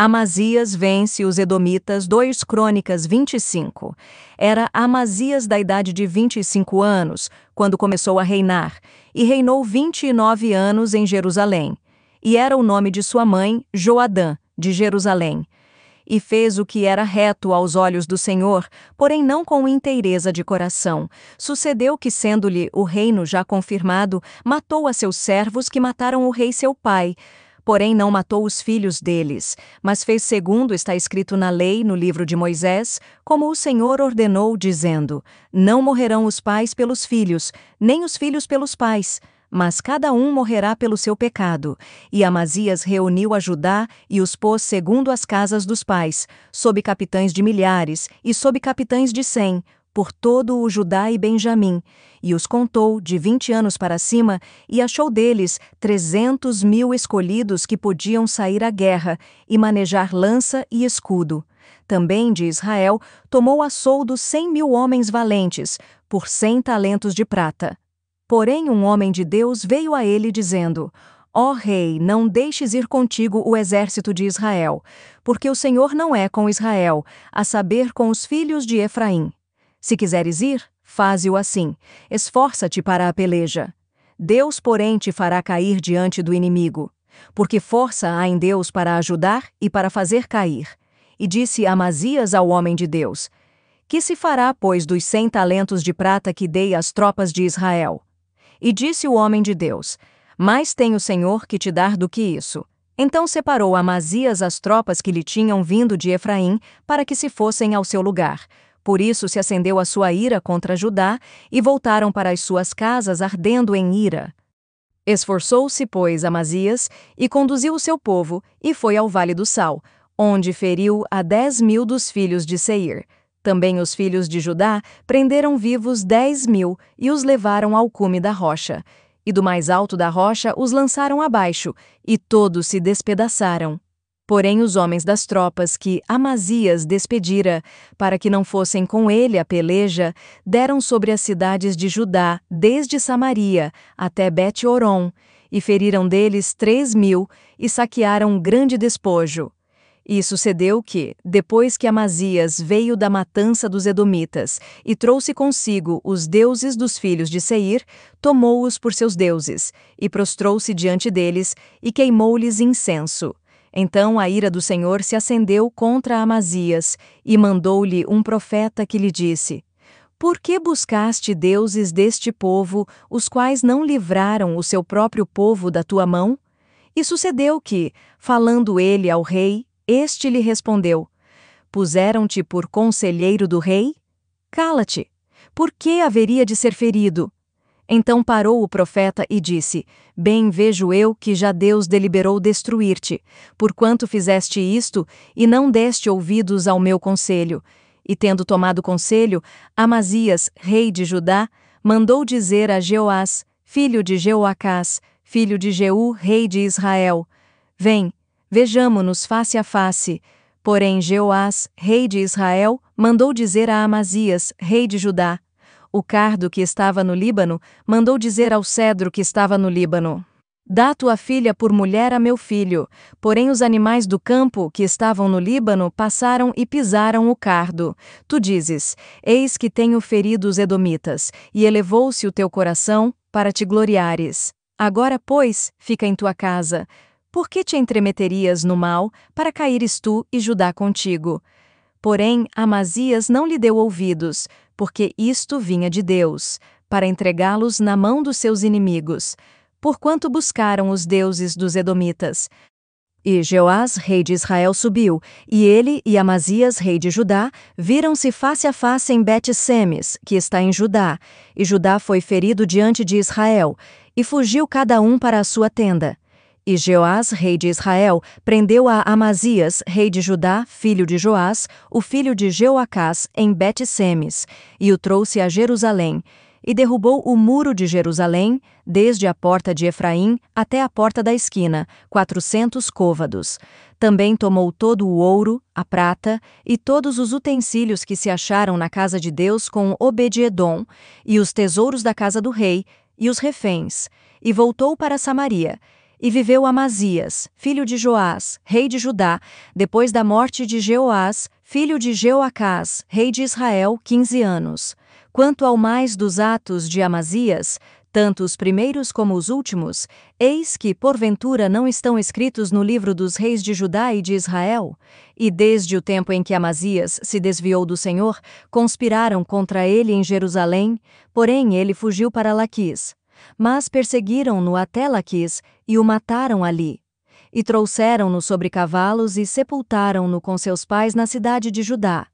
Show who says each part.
Speaker 1: Amazias vence os Edomitas, 2 Crônicas 25. Era Amazias da idade de 25 anos, quando começou a reinar, e reinou 29 anos em Jerusalém. E era o nome de sua mãe, Joadã, de Jerusalém. E fez o que era reto aos olhos do Senhor, porém não com inteireza de coração. Sucedeu que, sendo-lhe o reino já confirmado, matou a seus servos que mataram o rei seu pai. Porém não matou os filhos deles, mas fez segundo está escrito na lei, no livro de Moisés, como o Senhor ordenou, dizendo: Não morrerão os pais pelos filhos, nem os filhos pelos pais, mas cada um morrerá pelo seu pecado. E Amazias reuniu a Judá e os pôs segundo as casas dos pais, sob capitães de milhares e sob capitães de 100, por todo o Judá e Benjamim, e os contou de 20 anos para cima, e achou deles 300.000 escolhidos que podiam sair à guerra e manejar lança e escudo. Também de Israel tomou a soldo 100.000 homens valentes, por 100 talentos de prata. Porém um homem de Deus veio a ele dizendo: Ó rei, não deixes ir contigo o exército de Israel, porque o Senhor não é com Israel, a saber, com os filhos de Efraim. Se quiseres ir, faze-o assim, esforça-te para a peleja. Deus, porém, te fará cair diante do inimigo, porque força há em Deus para ajudar e para fazer cair. E disse Amazias ao homem de Deus: Que se fará, pois, dos 100 talentos de prata que dei às tropas de Israel? E disse o homem de Deus: Mais tem o Senhor que te dar do que isso. Então separou Amazias as tropas que lhe tinham vindo de Efraim, para que se fossem ao seu lugar. Por isso se acendeu a sua ira contra Judá, e voltaram para as suas casas ardendo em ira. Esforçou-se, pois, Amazias, e conduziu o seu povo, e foi ao Vale do Sal, onde feriu a 10.000 dos filhos de Seir. Também os filhos de Judá prenderam vivos 10.000, e os levaram ao cume da rocha. E do mais alto da rocha os lançaram abaixo, e todos se despedaçaram. Porém os homens das tropas que Amazias despedira, para que não fossem com ele à peleja, deram sobre as cidades de Judá, desde Samaria até Bet-Horon, e feriram deles 3.000, e saquearam um grande despojo. E sucedeu que, depois que Amazias veio da matança dos Edomitas, e trouxe consigo os deuses dos filhos de Seir, tomou-os por seus deuses, e prostrou-se diante deles, e queimou-lhes incenso. Então a ira do Senhor se acendeu contra Amazias, e mandou-lhe um profeta que lhe disse: Por que buscaste deuses deste povo, os quais não livraram o seu próprio povo da tua mão? E sucedeu que, falando ele ao rei, este lhe respondeu: Puseram-te por conselheiro do rei? Cala-te! Por que haveria de ser ferido? Então parou o profeta e disse: Bem vejo eu que já Deus deliberou destruir-te, porquanto fizeste isto e não deste ouvidos ao meu conselho. E tendo tomado conselho, Amazias, rei de Judá, mandou dizer a Jeoás, filho de Jeoacás, filho de Jeú, rei de Israel: Vem, vejamo-nos face a face. Porém Jeoás, rei de Israel, mandou dizer a Amazias, rei de Judá: O cardo que estava no Líbano mandou dizer ao cedro que estava no Líbano: Dá tua filha por mulher a meu filho. Porém os animais do campo que estavam no Líbano passaram e pisaram o cardo. Tu dizes: Eis que tenho ferido os edomitas, e elevou-se o teu coração para te gloriares. Agora, pois, fica em tua casa. Por que te entremeterias no mal, para caíres tu e Judá contigo? Porém Amazias não lhe deu ouvidos, porque isto vinha de Deus, para entregá-los na mão dos seus inimigos, porquanto buscaram os deuses dos Edomitas. E Jeoás, rei de Israel, subiu, e ele e Amazias, rei de Judá, viram-se face a face em Bet-Semes, que está em Judá, e Judá foi ferido diante de Israel, e fugiu cada um para a sua tenda. E Jeoás, rei de Israel, prendeu a Amazias, rei de Judá, filho de Joás, o filho de Jeoacás, em Bet-Semes, e o trouxe a Jerusalém, e derrubou o muro de Jerusalém, desde a porta de Efraim até a porta da esquina, 400 côvados. Também tomou todo o ouro, a prata, e todos os utensílios que se acharam na casa de Deus com Obed-edom, e os tesouros da casa do rei, e os reféns, e voltou para Samaria. E viveu Amazias, filho de Joás, rei de Judá, depois da morte de Jeoás, filho de Jeoacás, rei de Israel, 15 anos. Quanto ao mais dos atos de Amazias, tanto os primeiros como os últimos, eis que, porventura, não estão escritos no livro dos reis de Judá e de Israel? E desde o tempo em que Amazias se desviou do Senhor, conspiraram contra ele em Jerusalém, porém ele fugiu para Laquis. Mas perseguiram-no até Laquis e o mataram ali. E trouxeram-no sobre cavalos e sepultaram-no com seus pais na cidade de Judá.